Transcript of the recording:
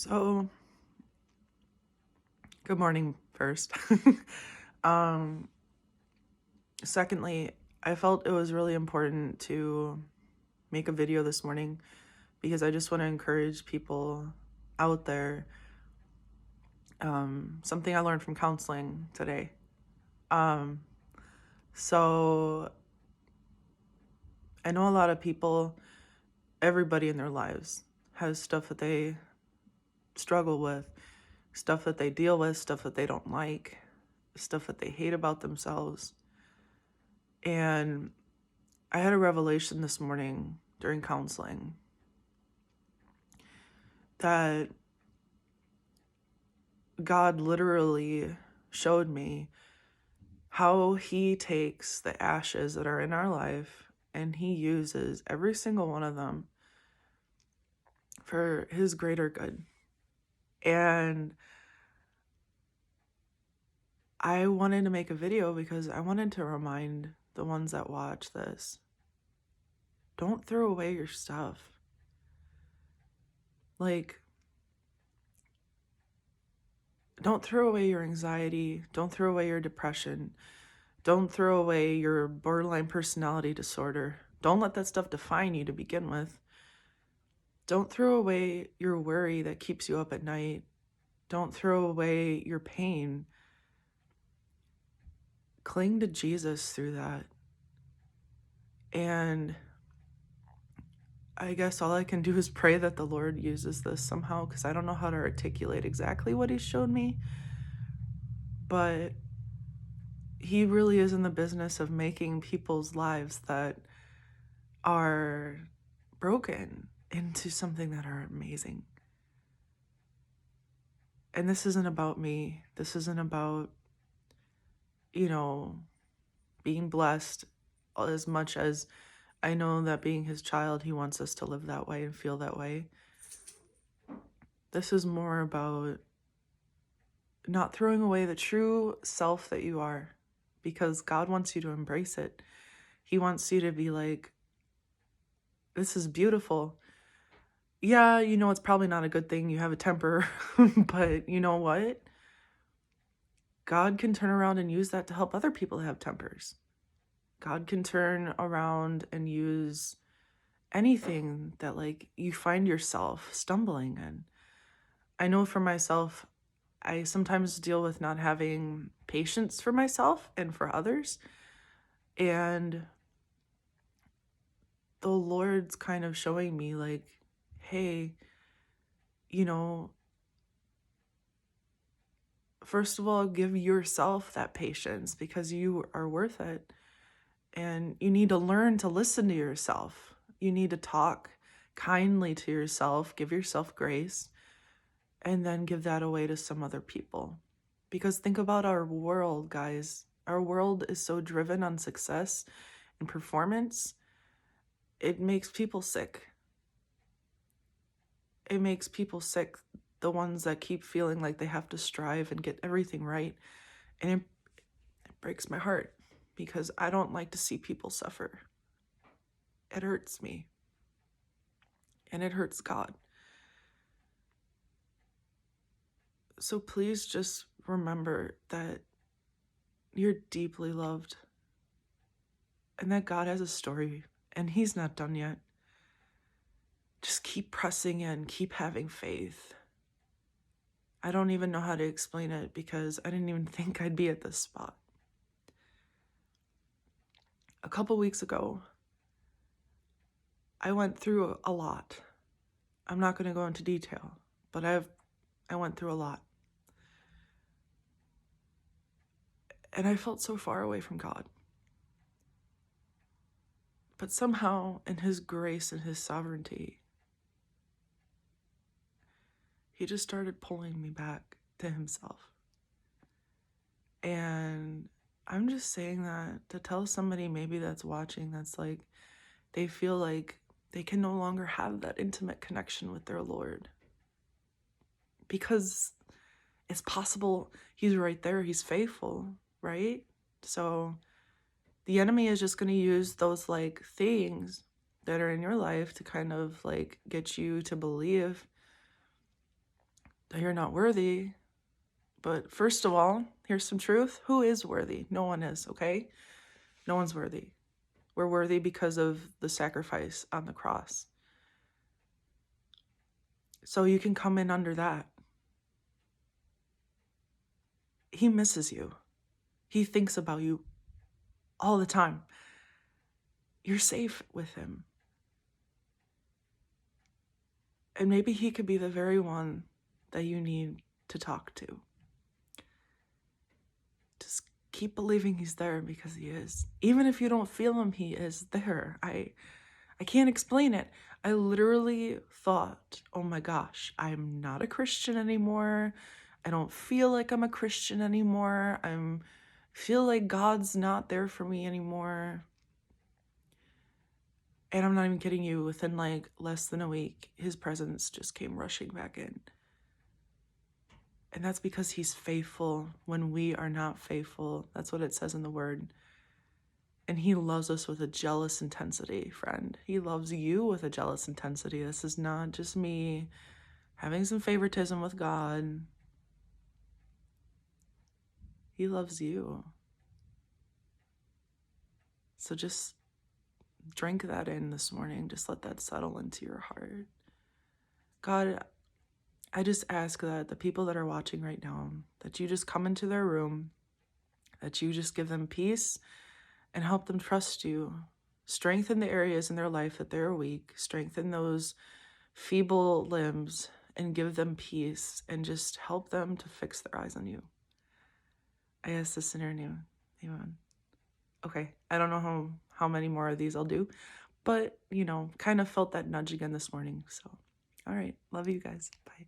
So, good morning first. um, Secondly, I felt it was really important to make a video this morning because I just want to encourage people out there. Something I learned from counseling today. So I know a lot of people, everybody in their lives has stuff that they struggle with, stuff that they deal with, stuff that they don't like, stuff that they hate about themselves. And I had a revelation this morning during counseling that God literally showed me how he takes the ashes that are in our life and he uses every single one of them for his greater good. And I wanted to make a video because I wanted to remind the ones that watch this, don't throw away your stuff. Like, don't throw away your anxiety. Don't throw away your depression. Don't throw away your borderline personality disorder. Don't let that stuff define you to begin with. Don't throw away your worry that keeps you up at night. Don't throw away your pain. Cling to Jesus through that. And I guess all I can do is pray that the Lord uses this somehow, because I don't know how to articulate exactly what he showed me. But he really is in the business of making people's lives that are broken into something that are amazing. And this isn't about me. This isn't about, being blessed as much as I know that being his child, he wants us to live that way and feel that way. This is more about not throwing away the true self that you are, because God wants you to embrace it. He wants you to be like, this is beautiful. Yeah, it's probably not a good thing. You have a temper, but you know what? God can turn around and use that to help other people have tempers. God can turn around and use anything that you find yourself stumbling in. I know for myself, I sometimes deal with not having patience for myself and for others. And the Lord's kind of showing me hey, first of all, give yourself that patience because you are worth it. And you need to learn to listen to yourself. You need to talk kindly to yourself, give yourself grace, and then give that away to some other people. Because think about our world, guys. Our world is so driven on success and performance. It makes people sick. It makes people sick, the ones that keep feeling like they have to strive and get everything right. And it breaks my heart because I don't like to see people suffer. It hurts me. And it hurts God. So please just remember that you're deeply loved and that God has a story and he's not done yet. Just keep pressing in, keep having faith. I don't even know how to explain it because I didn't even think I'd be at this spot. A couple weeks ago, I went through a lot. I'm not going to go into detail, but I went through a lot. And I felt so far away from God. But somehow, in his grace and his sovereignty, he just started pulling me back to himself. And I'm just saying that to tell somebody maybe that's watching that's they feel like they can no longer have that intimate connection with their Lord. Because it's possible he's right there, he's faithful, right? So the enemy is just going to use those things that are in your life to kind of get you to believe that you're not worthy. But first of all, here's some truth. Who is worthy? No one is, okay? No one's worthy. We're worthy because of the sacrifice on the cross. So you can come in under that. He misses you. He thinks about you all the time. You're safe with him. And maybe he could be the very one that you need to talk to. Just keep believing he's there, because he is. Even if you don't feel him, he is there. I can't explain it. I literally thought, oh my gosh, I'm not a Christian anymore. I don't feel like I'm a Christian anymore. Feel like God's not there for me anymore. And I'm not even kidding you, within like less than a week, his presence just came rushing back in. And that's because he's faithful when we are not faithful. That's what it says in the word. And he loves us with a jealous intensity, friend. He loves you with a jealous intensity. This is not just me having some favoritism with God. He loves you. So just drink that in this morning. Just let that settle into your heart. God, I just ask that the people that are watching right now, that you just come into their room, that you just give them peace and help them trust you. Strengthen the areas in their life that they're weak. Strengthen those feeble limbs and give them peace, and just help them to fix their eyes on you. I ask this in your name. Amen. Okay, I don't know how many more of these I'll do, but, kind of felt that nudge again this morning. So, all right, love you guys. Bye.